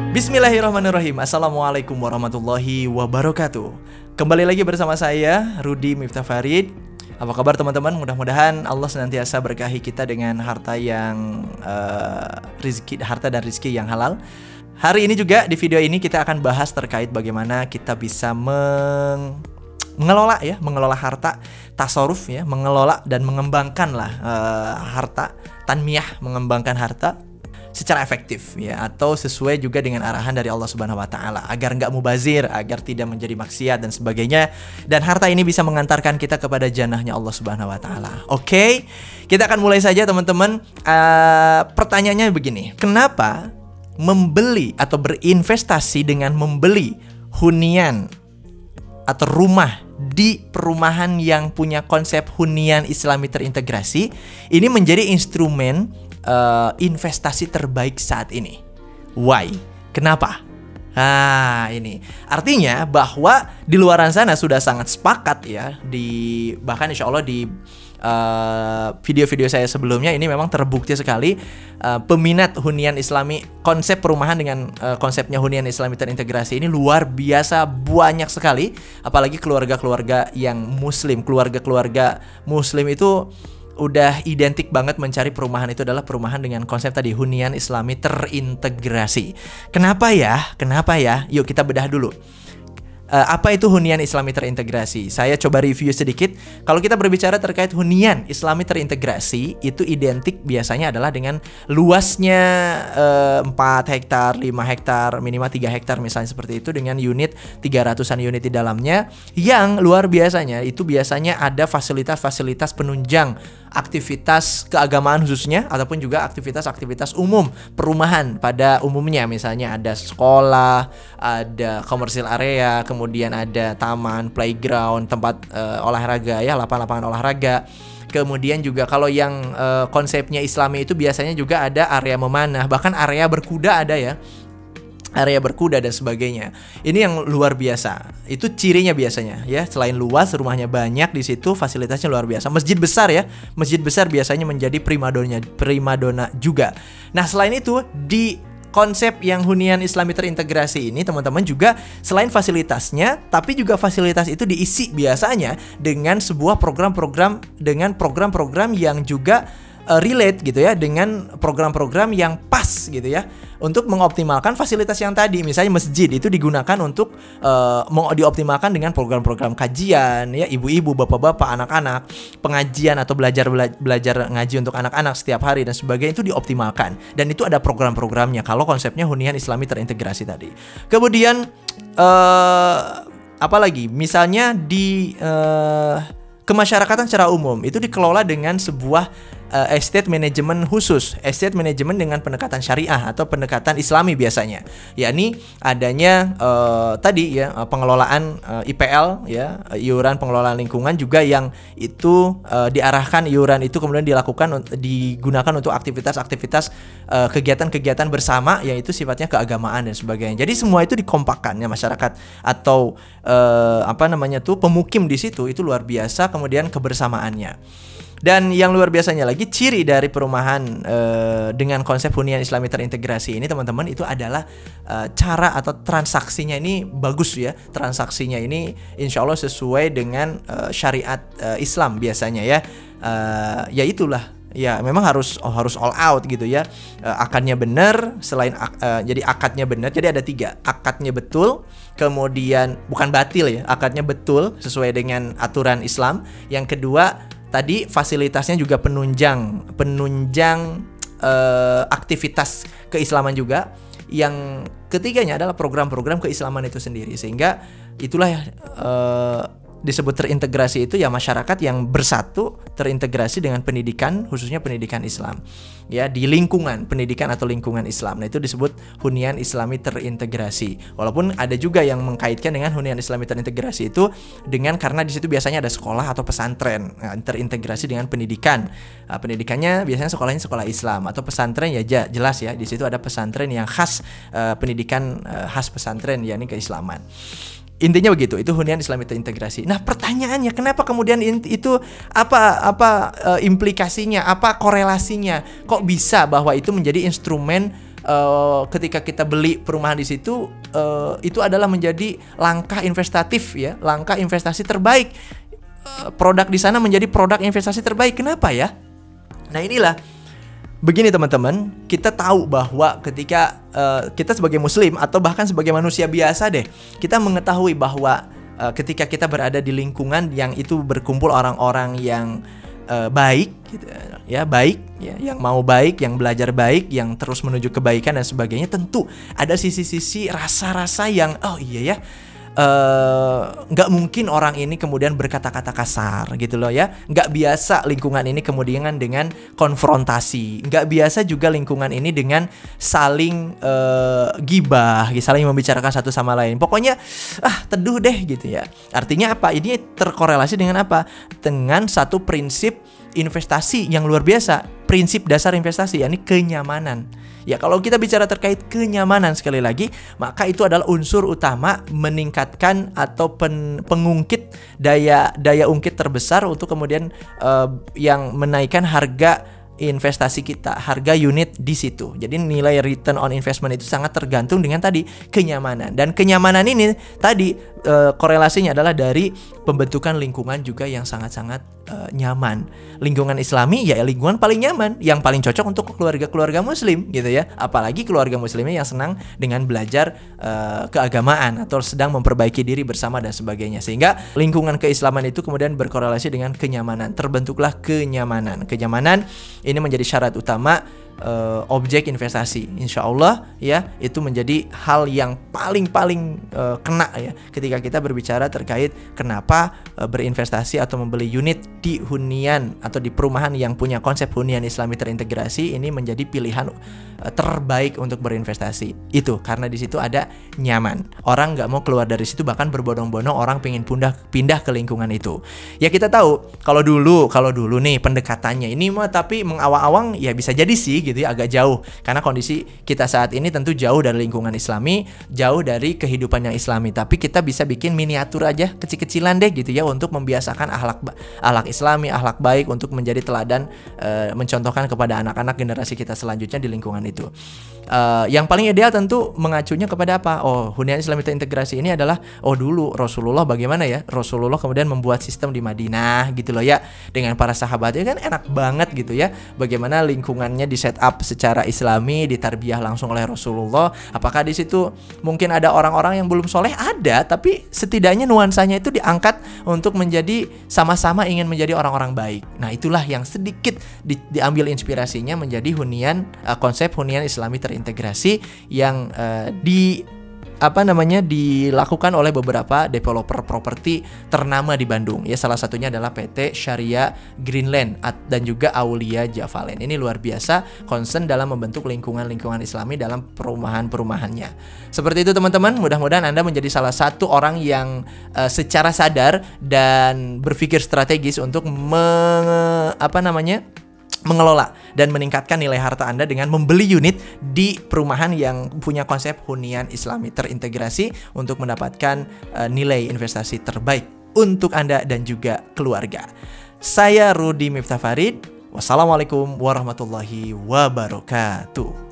Bismillahirrahmanirrahim. Assalamualaikum warahmatullahi wabarakatuh. Kembali lagi bersama saya Rudi Miftah Farid. Apa kabar teman-teman? Mudah-mudahan Allah senantiasa berkahi kita dengan harta dan rizki yang halal. Hari ini juga di video ini kita akan bahas terkait bagaimana kita bisa mengelola harta, tasarruf ya, mengelola dan mengembangkan harta, tanmiyah, mengembangkan harta secara efektif ya, atau sesuai juga dengan arahan dari Allah Subhanahu wa taala, agar nggak mubazir, agar tidak menjadi maksiat dan sebagainya, dan harta ini bisa mengantarkan kita kepada jannahnya Allah Subhanahu wa taala. Oke, kita akan mulai saja teman-teman. Pertanyaannya begini, kenapa membeli atau berinvestasi dengan membeli hunian atau rumah di perumahan yang punya konsep hunian Islami terintegrasi ini menjadi instrumen investasi terbaik saat ini? Why? Kenapa? Nah, ini artinya bahwa di luaran sana sudah sangat sepakat ya, bahkan insya Allah di video-video saya sebelumnya ini memang terbukti sekali peminat hunian Islami, konsep perumahan dengan konsepnya hunian Islami terintegrasi ini luar biasa banyak sekali, apalagi keluarga-keluarga yang muslim. Keluarga-keluarga muslim itu udah identik banget mencari perumahan itu adalah perumahan dengan konsep tadi hunian Islami terintegrasi. Kenapa ya? Yuk kita bedah dulu. Apa itu hunian Islami terintegrasi? Saya coba review sedikit. Kalau kita berbicara terkait hunian Islami terintegrasi, itu identik biasanya adalah dengan luasnya 4 hektar, 5 hektar, minimal 3 hektar misalnya seperti itu, dengan unit 300-an unit di dalamnya, yang luar biasanya itu biasanya ada fasilitas-fasilitas penunjang aktivitas keagamaan khususnya, ataupun juga aktivitas-aktivitas umum perumahan pada umumnya. Misalnya ada sekolah, ada komersil area, kemudian ada taman, playground, tempat olahraga ya, lapangan olahraga. Kemudian juga kalau yang konsepnya Islami itu biasanya juga ada area memanah, bahkan area berkuda ada ya, area berkuda dan sebagainya. Ini yang luar biasa. Itu cirinya biasanya ya. Selain luas, rumahnya banyak di situ, fasilitasnya luar biasa. Masjid besar ya. Masjid besar biasanya menjadi primadona juga. Nah, selain itu di konsep yang hunian Islami terintegrasi ini teman-teman juga selain fasilitasnya, tapi juga fasilitas itu diisi biasanya dengan sebuah program-program yang juga relate gitu ya, dengan program-program yang pas gitu ya, untuk mengoptimalkan fasilitas yang tadi. Misalnya masjid itu digunakan untuk dioptimalkan dengan program-program kajian ya, ibu-ibu, bapak-bapak, anak-anak, pengajian atau belajar ngaji untuk anak-anak setiap hari dan sebagainya, itu dioptimalkan, dan itu ada program-programnya kalau konsepnya hunian Islami terintegrasi tadi. Kemudian apalagi misalnya di kemasyarakatan secara umum itu dikelola dengan sebuah estate management khusus, estate management dengan pendekatan syariah atau pendekatan Islami biasanya, yakni adanya tadi ya, pengelolaan IPL ya, iuran pengelolaan lingkungan juga, yang itu diarahkan iuran itu kemudian digunakan untuk aktivitas-aktivitas kegiatan-kegiatan bersama, yaitu sifatnya keagamaan dan sebagainya. Jadi semua itu dikompakkan ya, masyarakat atau pemukim di situ itu luar biasa, kemudian kebersamaannya. Dan yang luar biasanya lagi, ciri dari perumahan dengan konsep hunian Islami terintegrasi ini teman-teman, itu adalah cara atau transaksinya ini bagus ya. Transaksinya ini insya Allah sesuai dengan syariat Islam biasanya ya. Ya itulah ya, memang harus all out gitu ya. Akadnya benar, jadi akadnya benar. Jadi ada 3, akadnya betul, kemudian bukan batil ya, akadnya betul sesuai dengan aturan Islam. Yang kedua tadi fasilitasnya juga penunjang aktivitas keislaman juga. Yang ketiganya adalah program-program keislaman itu sendiri, sehingga itulah disebut terintegrasi itu ya, masyarakat yang bersatu, terintegrasi dengan pendidikan, khususnya pendidikan Islam ya, di lingkungan pendidikan atau lingkungan Islam. Nah, itu disebut hunian Islami terintegrasi. Walaupun ada juga yang mengkaitkan dengan hunian Islami terintegrasi itu dengan, karena di situ biasanya ada sekolah atau pesantren, terintegrasi dengan pendidikan. Pendidikannya biasanya sekolahnya sekolah Islam, atau pesantren ya jelas ya, di situ ada pesantren yang khas pendidikan khas pesantren, yakni keislaman. Intinya begitu, itu hunian Islami terintegrasi. Nah, pertanyaannya kenapa kemudian itu apa implikasinya, apa korelasinya? Kok bisa bahwa itu menjadi instrumen ketika kita beli perumahan di situ itu adalah menjadi langkah investatif ya, langkah investasi terbaik. Produk di sana menjadi produk investasi terbaik. Kenapa ya? Nah, inilah begini teman-teman, kita tahu bahwa ketika kita sebagai muslim atau bahkan sebagai manusia biasa deh, kita mengetahui bahwa ketika kita berada di lingkungan yang itu berkumpul orang-orang yang baik gitu, ya baik ya, yang mau baik, yang belajar baik, yang terus menuju kebaikan dan sebagainya, tentu ada sisi-sisi rasa-rasa yang oh iya ya, nggak mungkin orang ini kemudian berkata-kata kasar gitu loh ya. Nggak biasa lingkungan ini kemudian dengan konfrontasi. Nggak biasa juga lingkungan ini dengan saling gibah, saling membicarakan satu sama lain. Pokoknya teduh deh gitu ya. Artinya apa? Ini terkorelasi dengan apa? Dengan satu prinsip investasi yang luar biasa. Prinsip dasar investasi, yakni kenyamanan. Ya, kalau kita bicara terkait kenyamanan sekali lagi, maka itu adalah unsur utama meningkatkan atau pengungkit daya ungkit terbesar untuk kemudian yang menaikkan harga investasi kita, harga unit di situ. Jadi nilai return on investment itu sangat tergantung dengan tadi kenyamanan. Dan kenyamanan ini tadi korelasinya adalah dari pembentukan lingkungan juga yang sangat-sangat nyaman. Lingkungan Islami ya lingkungan paling nyaman, yang paling cocok untuk keluarga-keluarga muslim gitu ya. Apalagi keluarga muslimnya yang senang dengan belajar keagamaan atau sedang memperbaiki diri bersama dan sebagainya. Sehingga lingkungan keislaman itu kemudian berkorelasi dengan kenyamanan. Terbentuklah kenyamanan. Kenyamanan ini menjadi syarat utama objek investasi. Insya Allah ya, itu menjadi hal yang paling kena ya ketika kita berbicara terkait kenapa berinvestasi atau membeli unit di hunian atau di perumahan yang punya konsep hunian Islami terintegrasi ini menjadi pilihan terbaik untuk berinvestasi. Itu karena di situ ada nyaman. Orang nggak mau keluar dari situ, bahkan berbondong-bondong orang pengen pindah ke lingkungan itu. Ya kita tahu kalau dulu nih pendekatannya ini mah tapi mengawang-awang ya bisa jadi sih gitu ya, agak jauh karena kondisi kita saat ini tentu jauh dari lingkungan Islami, jauh dari kehidupan yang Islami. Tapi kita bisa bikin miniatur aja kecil-kecilan deh gitu ya untuk membiasakan akhlak Islami, akhlak baik untuk menjadi teladan, mencontohkan kepada anak-anak generasi kita selanjutnya di lingkungan itu. Yang paling ideal tentu mengacunya kepada apa? Oh, hunian Islami terintegrasi ini adalah dulu Rasulullah bagaimana ya? Rasulullah kemudian membuat sistem di Madinah gitu loh ya, dengan para sahabatnya kan enak banget gitu ya. Bagaimana lingkungannya di set up secara Islami, ditarbiyah langsung oleh Rasulullah. Apakah di situ mungkin ada orang-orang yang belum soleh? Ada, tapi setidaknya nuansanya itu diangkat untuk menjadi sama-sama ingin menjadi orang-orang baik. Nah, itulah yang sedikit diambil inspirasinya menjadi hunian, konsep hunian Islami terintegrasi yang dilakukan oleh beberapa developer properti ternama di Bandung. Ya, salah satunya adalah PT Syariah Greenland dan juga Aulia Javalen. Ini luar biasa concern dalam membentuk lingkungan Islami dalam perumahan-perumahannya. Seperti itu teman-teman, mudah-mudahan Anda menjadi salah satu orang yang secara sadar dan berpikir strategis untuk mengelola dan meningkatkan nilai harta Anda dengan membeli unit di perumahan yang punya konsep hunian Islami terintegrasi untuk mendapatkan nilai investasi terbaik untuk Anda dan juga keluarga. Saya Rudi Miftah Farid. Wassalamualaikum warahmatullahi wabarakatuh.